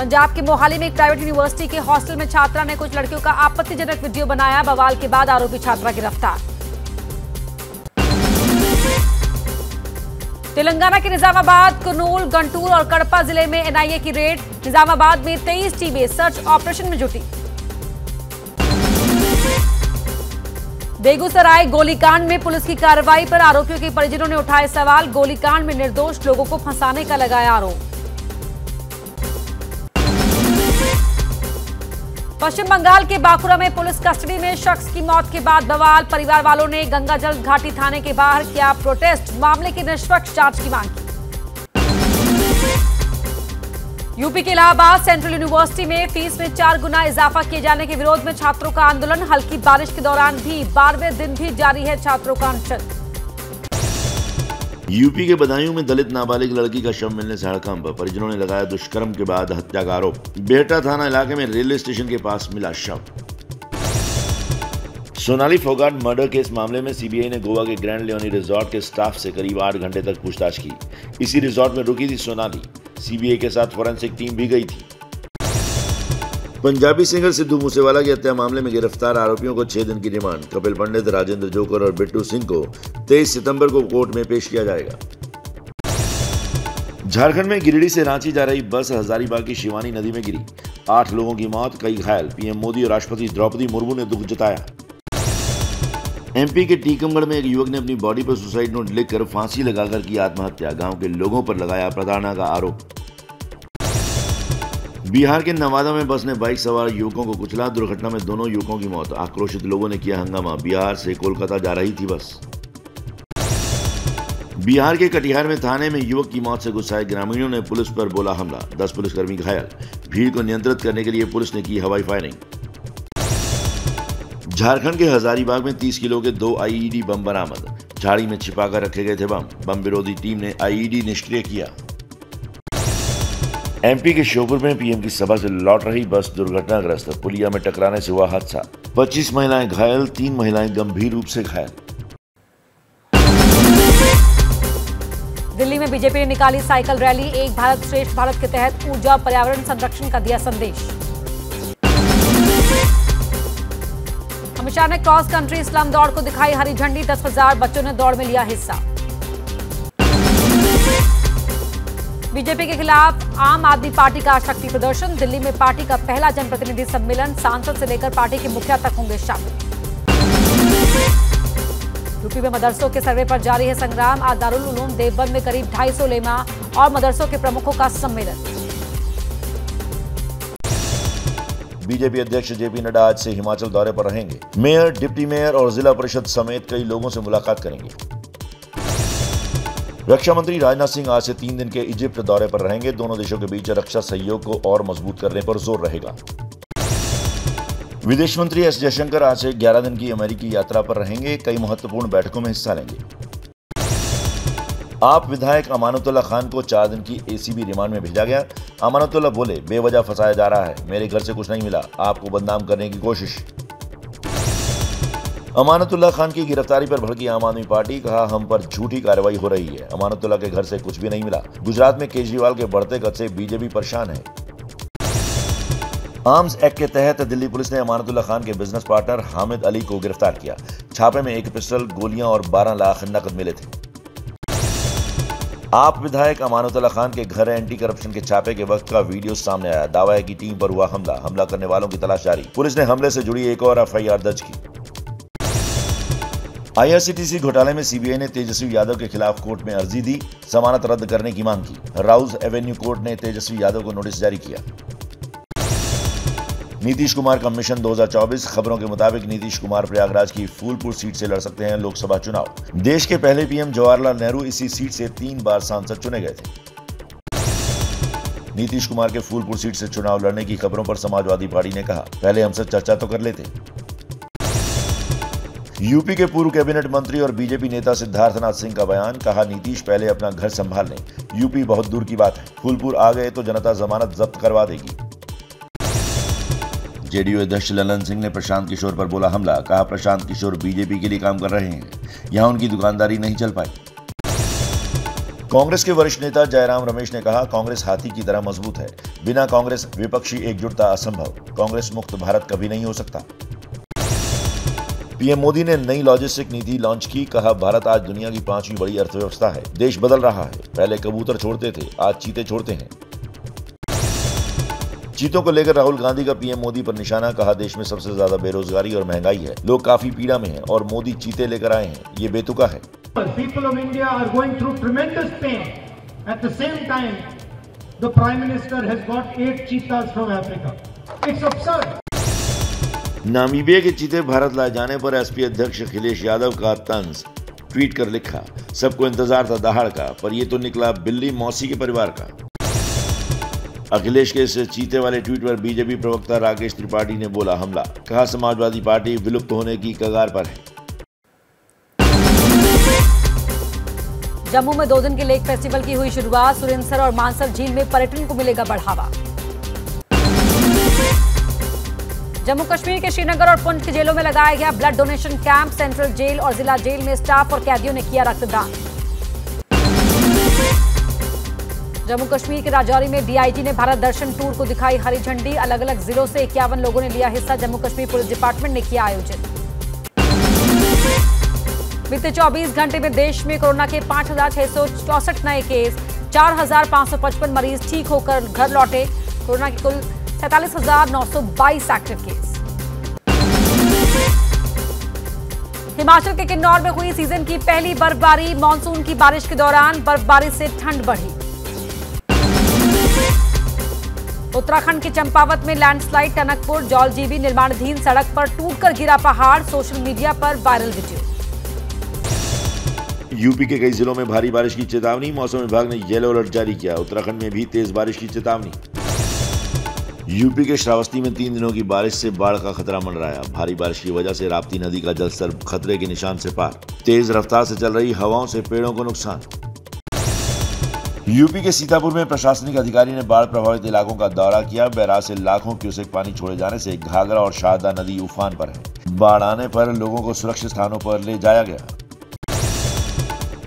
पंजाब के मोहाली में एक प्राइवेट यूनिवर्सिटी के हॉस्टल में छात्रा ने कुछ लड़कियों का आपत्तिजनक वीडियो बनाया। बवाल के बाद आरोपी छात्रा गिरफ्तार। तेलंगाना के निजामाबाद, कुर्नूल, गंटूर और कड़पा जिले में एनआईए की रेड। निजामाबाद में 23 टीमें सर्च ऑपरेशन में जुटी। बेगूसराय गोलीकांड में पुलिस की कार्रवाई पर आरोपियों के परिजनों ने उठाए सवाल। गोलीकांड में निर्दोष लोगों को फंसाने का लगाया आरोप। पश्चिम बंगाल के बांकुरा में पुलिस कस्टडी में शख्स की मौत के बाद बवाल। परिवार वालों ने गंगाजल घाटी थाने के बाहर किया प्रोटेस्ट। मामले की निष्पक्ष जांच की मांग की। यूपी के इलाहाबाद सेंट्रल यूनिवर्सिटी में फीस में 4 गुना इजाफा किए जाने के विरोध में छात्रों का आंदोलन। हल्की बारिश के दौरान भी 12वें दिन भी जारी है छात्रों का अनशन। यूपी के बदायूं में दलित नाबालिग लड़की का शव मिलने से हड़कंप। परिजनों ने लगाया दुष्कर्म के बाद हत्या का आरोप। बेहटा थाना इलाके में रेलवे स्टेशन के पास मिला शव। सोनाली फोगाट मर्डर केस मामले में सीबीआई ने गोवा के ग्रैंड लियोनी रिजॉर्ट के स्टाफ से करीब 8 घंटे तक पूछताछ की। इसी रिजॉर्ट में रुकी थी सोनाली। सीबीआई के साथ फॉरेंसिक टीम भी गई थी। पंजाबी सिंगर सिद्धू मूसेवाला की हत्या मामले में गिरफ्तार आरोपियों को 6 दिन की रिमांड। कपिल पंडित, राजेंद्र जोकर और बिट्टू सिंह को 23 सितंबर को कोर्ट में पेश किया जाएगा। झारखंड में गिरिडीह से रांची जा रही बस हजारीबाग की शिवानी नदी में गिरी। 8 लोगों की मौत, कई घायल। पीएम मोदी और राष्ट्रपति द्रौपदी मुर्मू ने दुख जताया। एमपी के टीकमगढ़ में एक युवक ने अपनी बॉडी पर सुसाइड नोट लिखकर फांसी लगाकर की आत्महत्या। गांव के लोगों पर लगाया प्रताड़ना का आरोप। बिहार के नवादा में बस ने बाइक सवार युवकों को कुचला। दुर्घटना में दोनों युवकों की मौत। आक्रोशित लोगों ने किया हंगामा। बिहार से कोलकाता जा रही थी बस। बिहार के कटिहार में थाने में युवक की मौत से गुस्साए ग्रामीणों ने पुलिस पर बोला हमला। 10 पुलिसकर्मी घायल। भीड़ को नियंत्रित करने के लिए पुलिस ने की हवाई फायरिंग। झारखंड के हजारीबाग में 30 किलो के 2 आईईडी बम बरामद। झाड़ी में छिपाकर रखे गए थे बम। बम विरोधी टीम ने आईईडी निष्क्रिय किया। एमपी के श्योपुर में पीएम की सभा से लौट रही बस दुर्घटनाग्रस्त। पुलिया में टकराने से हुआ हादसा। 25 महिलाएं घायल, 3 महिलाएं गंभीर रूप से घायल। दिल्ली में बीजेपी ने निकाली साइकिल रैली। एक भारत श्रेष्ठ भारत के तहत ऊर्जा पर्यावरण संरक्षण का दिया संदेश। अमित शाह ने क्रॉस कंट्री स्लम दौड़ को दिखाई हरी झंडी। 10,000 बच्चों ने दौड़ में लिया हिस्सा। बीजेपी के खिलाफ आम आदमी पार्टी का शक्ति प्रदर्शन। दिल्ली में पार्टी का पहला जनप्रतिनिधि सम्मेलन। सांसद से लेकर पार्टी के मुखिया तक होंगे शामिल। यूपी में मदरसों के सर्वे पर जारी है संग्राम। आज दारुल उलूम देवबंद में करीब 250 उलेमा और मदरसों के प्रमुखों का सम्मेलन। बीजेपी अध्यक्ष जेपी नड्डा आज से हिमाचल दौरे पर रहेंगे। मेयर, डिप्टी मेयर और जिला परिषद समेत कई लोगों से मुलाकात करेंगे। रक्षा मंत्री राजनाथ सिंह आज से 3 दिन के इजिप्ट दौरे पर रहेंगे। दोनों देशों के बीच रक्षा सहयोग को और मजबूत करने पर जोर रहेगा। विदेश मंत्री एस जयशंकर आज से 11 दिन की अमेरिकी यात्रा पर रहेंगे। कई महत्वपूर्ण बैठकों में हिस्सा लेंगे। आप विधायक अमानतुल्लाह खान को 4 दिन की एसीबी रिमांड में भेजा गया। अमानतुल्लाह बोले, बेवजह फंसाया जा रहा है। मेरे घर से कुछ नहीं मिला। आपको बदनाम करने की कोशिश। अमानतुल्लाह खान की गिरफ्तारी पर भड़की आम आदमी पार्टी। कहा, हम पर झूठी कार्रवाई हो रही है। अमानतुल्लाह के घर से कुछ भी नहीं मिला। गुजरात में केजरीवाल के बढ़ते कद से बीजेपी परेशान है। आर्म्स एक्ट के तहत दिल्ली पुलिस ने अमानतुल्लाह खान के बिजनेस पार्टनर हामिद अली को गिरफ्तार किया। छापे में 1 पिस्टल, गोलियां और 12 लाख नकद मिले थे। आप विधायक अमानतुल्लाह खान के घर एंटी करप्शन के छापे के वक्त का वीडियो सामने आया। दावा है कि टीम पर हुआ हमला करने वालों की तलाश जारी। पुलिस ने हमले से जुड़ी एक और एफआईआर दर्ज की। आईआरसीटीसी घोटाले में सीबीआई ने तेजस्वी यादव के खिलाफ कोर्ट में अर्जी दी। जमानत रद्द करने की मांग की। राउज एवेन्यू कोर्ट ने तेजस्वी यादव को नोटिस जारी किया। नीतीश कुमार का मिशन 2024। खबरों के मुताबिक नीतीश कुमार प्रयागराज की फूलपुर सीट से लड़ सकते हैं लोकसभा चुनाव। देश के पहले पीएम जवाहरलाल नेहरू इसी सीट से 3 बार सांसद चुने गए थे। नीतीश कुमार के फूलपुर सीट से चुनाव लड़ने की खबरों पर समाजवादी पार्टी ने कहा, पहले हमसे चर्चा तो कर लेते। यूपी के पूर्व कैबिनेट मंत्री और बीजेपी नेता सिद्धार्थनाथ सिंह का बयान। कहा, नीतीश पहले अपना घर संभाल लें। यूपी बहुत दूर की बात है। फूलपुर आ गए तो जनता जमानत जब्त करवा देगी। जेडीयू अध्यक्ष ललन सिंह ने प्रशांत किशोर पर बोला हमला। कहा, प्रशांत किशोर बीजेपी के लिए काम कर रहे हैं। यहां उनकी दुकानदारी नहीं चल पाई। कांग्रेस के वरिष्ठ नेता जयराम रमेश ने कहा, कांग्रेस हाथी की तरह मजबूत है। बिना कांग्रेस विपक्षी एकजुटता असंभव। कांग्रेस मुक्त भारत कभी नहीं हो सकता। पीएम मोदी ने नई लॉजिस्टिक नीति लॉन्च की। कहा, भारत आज दुनिया की 5वीं बड़ी अर्थव्यवस्था है। देश बदल रहा है। पहले कबूतर छोड़ते थे, आज चीते छोड़ते हैं। चीतों को लेकर राहुल गांधी का पीएम मोदी पर निशाना। कहा, देश में सबसे ज्यादा बेरोजगारी और महंगाई है। लोग काफी पीड़ा में हैं और मोदी चीते लेकर आए हैं। ये बेतुका है। People of India are going through tremendous pain. At the same time, the Prime Minister has got 8 cheetahs from Africa. It's absurd. Namibia के चीते भारत लाए जाने पर एसपी अध्यक्ष अखिलेश यादव का तंज। ट्वीट कर लिखा, सबको इंतजार था दहाड़ का, पर ये तो निकला बिल्ली मौसी के परिवार का। अखिलेश के इस चीते वाले ट्वीट पर बीजेपी प्रवक्ता राकेश त्रिपाठी ने बोला हमला। कहा, समाजवादी पार्टी विलुप्त होने की कगार पर है। जम्मू में 2 दिन के लेक फेस्टिवल की हुई शुरुआत। सुरेंद्र और मानसर झील में पर्यटन को मिलेगा बढ़ावा। जम्मू कश्मीर के श्रीनगर और पुंछ की जेलों में लगाया गया blood donation camp. Central jail और जिला जेल में स्टाफ और कैदियों ने किया रक्तदान। जम्मू कश्मीर के राजौरी में डीआईजी ने भारत दर्शन टूर को दिखाई हरी झंडी। अलग अलग जिलों से 51 लोगों ने लिया हिस्सा। जम्मू कश्मीर पुलिस डिपार्टमेंट ने किया आयोजन। बीते 24 घंटे में देश में कोरोना के 5,664 नए केस। 4,555 मरीज ठीक होकर घर लौटे। कोरोना के कुल 47,922 एक्टिव केस। हिमाचल के किन्नौर में हुई सीजन की पहली बर्फबारी। मानसून की बारिश के दौरान बर्फबारी से ठंड बढ़ी। उत्तराखंड के चंपावत में लैंडस्लाइड। टनकपुर जौलजीबी निर्माणाधीन सड़क पर टूटकर गिरा पहाड़। सोशल मीडिया पर वायरल वीडियो। यूपी के कई जिलों में भारी बारिश की चेतावनी। मौसम विभाग ने येलो अलर्ट जारी किया। उत्तराखंड में भी तेज बारिश की चेतावनी। यूपी के श्रावस्ती में 3 दिनों की बारिश से बाढ़ का खतरा मंडराया। भारी बारिश की वजह से राप्ती नदी का जलस्तर खतरे के निशान से पार। तेज रफ्तार से चल रही हवाओं से पेड़ों को नुकसान। यूपी के सीतापुर में प्रशासनिक अधिकारी ने बाढ़ प्रभावित इलाकों का दौरा किया। बैराज से लाखों क्यूसेक पानी छोड़े जाने से घाघरा और शारदा नदी उफान पर है। बाढ़ आने पर लोगों को सुरक्षित स्थानों पर ले जाया गया।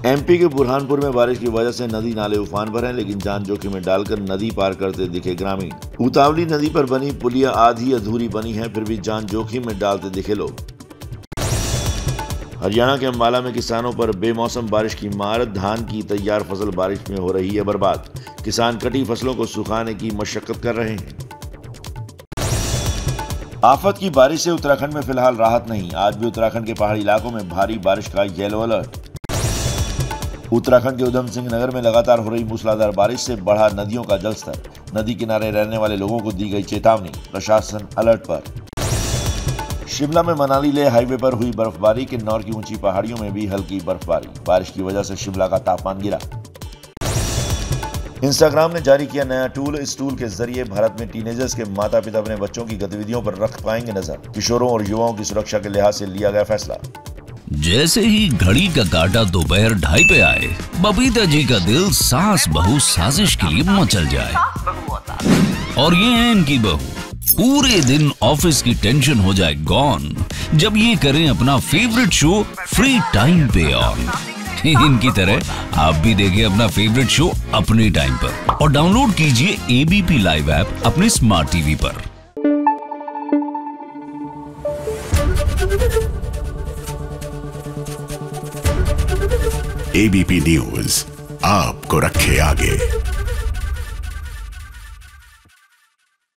एमपी के बुरहानपुर में बारिश की वजह से नदी नाले उफान पर हैं, लेकिन जान जोखिम में डालकर नदी पार करते दिखे ग्रामीण। उतावली नदी पर बनी पुलिया आधी अधूरी बनी है, फिर भी जान जोखिम में डालते दिखे लोग। हरियाणा के अंबाला में किसानों पर बेमौसम बारिश की मार। धान की तैयार फसल बारिश में हो रही है बर्बाद। किसान कटी फसलों को सुखाने की मशक्कत कर रहे हैं। आफत की बारिश से उत्तराखंड में फिलहाल राहत नहीं। आज भी उत्तराखंड के पहाड़ी इलाकों में भारी बारिश का येलो अलर्ट। उत्तराखंड के उधम सिंह नगर में लगातार हो रही मूसलाधार बारिश से बढ़ा नदियों का जलस्तर। नदी किनारे रहने वाले लोगों को दी गई चेतावनी। प्रशासन अलर्ट पर। शिमला में मनाली लेह हाईवे पर हुई बर्फबारी। किन्नौर की ऊंची पहाड़ियों में भी हल्की बर्फबारी। बारिश की वजह से शिमला का तापमान गिरा। इंस्टाग्राम ने जारी किया नया टूल। इस टूल के जरिए भारत में टीनेजर्स के माता पिता अपने बच्चों की गतिविधियों पर रख पाएंगे नजर। किशोरों और युवाओं की सुरक्षा के लिहाज से लिया गया फैसला। जैसे ही घड़ी का काटा दोपहर 2:30 पे आए, बबीता जी का दिल सास बहू साजिश के लिए मचल जाए। और ये है इनकी बहू। पूरे दिन ऑफिस की टेंशन हो जाए गॉन जब ये करें अपना फेवरेट शो फ्री टाइम पे ऑन। इनकी तरह आप भी देखें अपना फेवरेट शो अपने टाइम पर और डाउनलोड कीजिए एबीपी लाइव ऐप अपने स्मार्ट टीवी पर। एबीपी न्यूज आपको रखे आगे।